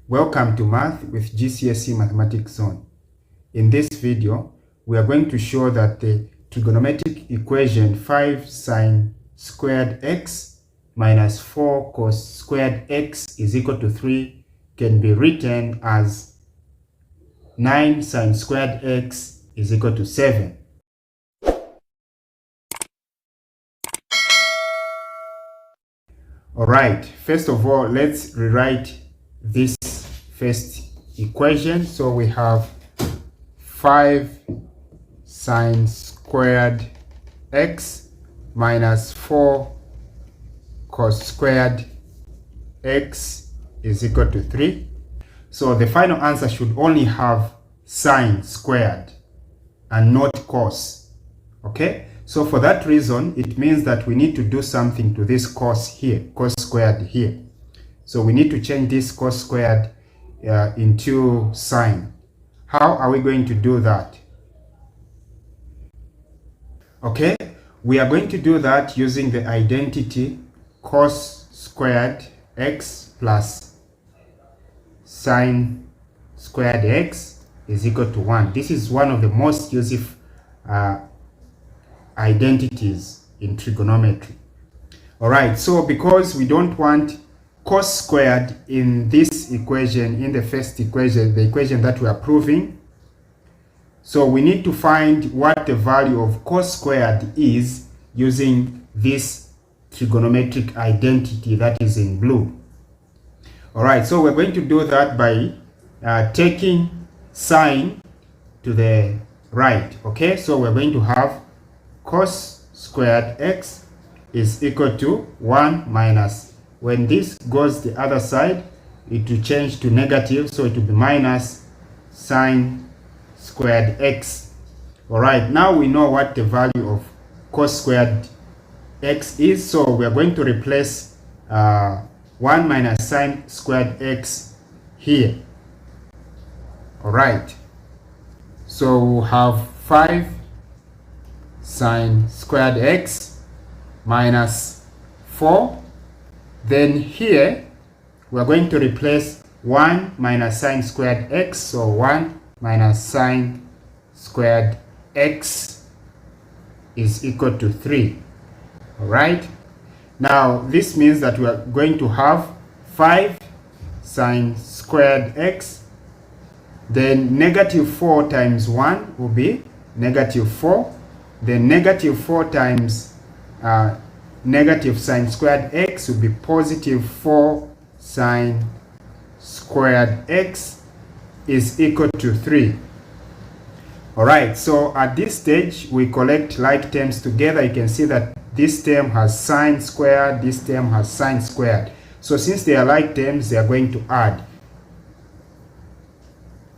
Welcome to Math with GCSE Mathematics Zone. In this video, we are going to show that the trigonometric equation 5sin²x minus 4cos²x is equal to 3 can be written as 9sin²x is equal to 7. Alright, first of all, let's rewrite this first equation. So we have 5sin²x minus 4cos²x is equal to 3. So the final answer should only have sin squared and not cos. Okay? So for that reason, it means that we need to do something to this cos here, cos squared here. So we need to change this cos squared into sine. How are we going to do that? Okay, we are going to do that using the identity cos²x plus sin²x is equal to 1. This is one of the most useful identities in trigonometry. Alright, so because we don't want cos squared in this equation, in the first equation, the equation that we are proving, so we need to find what the value of cos squared is using this trigonometric identity that is in blue. Alright, so we're going to do that by taking sine to the right. Okay, so we're going to have cos²x is equal to 1 minus, when this goes the other side, it will change to negative, so it will be minus sin²x. Alright, now we know what the value of cos²x is, so we are going to replace 1 minus sin²x here. Alright, so we'll have 5 sin²x minus 4. Then here we are going to replace 1 minus sin²x, so 1 minus sin²x is equal to 3. Alright, now this means that we are going to have 5 sin²x, then negative 4 times 1 will be negative 4. Then negative 4 times negative sin²x will be positive 4 sin²x is equal to 3. Alright, so at this stage we collect like terms together. You can see that this term has sin squared, this term has sin squared. So since they are like terms, they are going to add.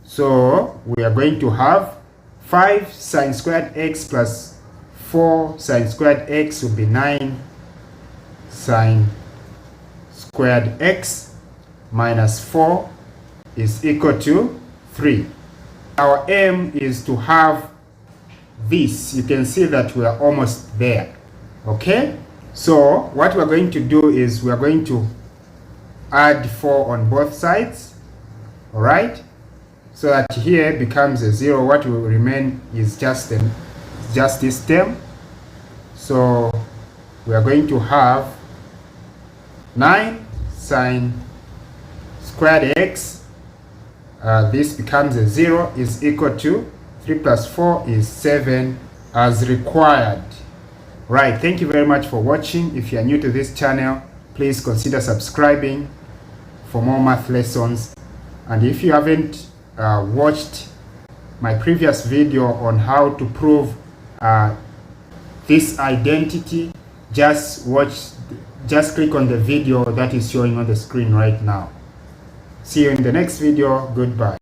So we are going to have 5 sin²x plus 4 sin²x will be 9 sin²x minus 4 is equal to 3. Our aim is to have this. You can see that we are almost there. Okay? So what we're going to do is we are going to add 4 on both sides. Alright? So that here becomes a 0. What will remain is just this term. So we are going to have 9 sin²x. This becomes a 0 is equal to 3 plus 4 is 7 as required. Right, thank you very much for watching. If you are new to this channel, please consider subscribing for more math lessons. And if you haven't watched my previous video on how to prove this identity, just click on the video that is showing on the screen right now. See you in the next video. Goodbye.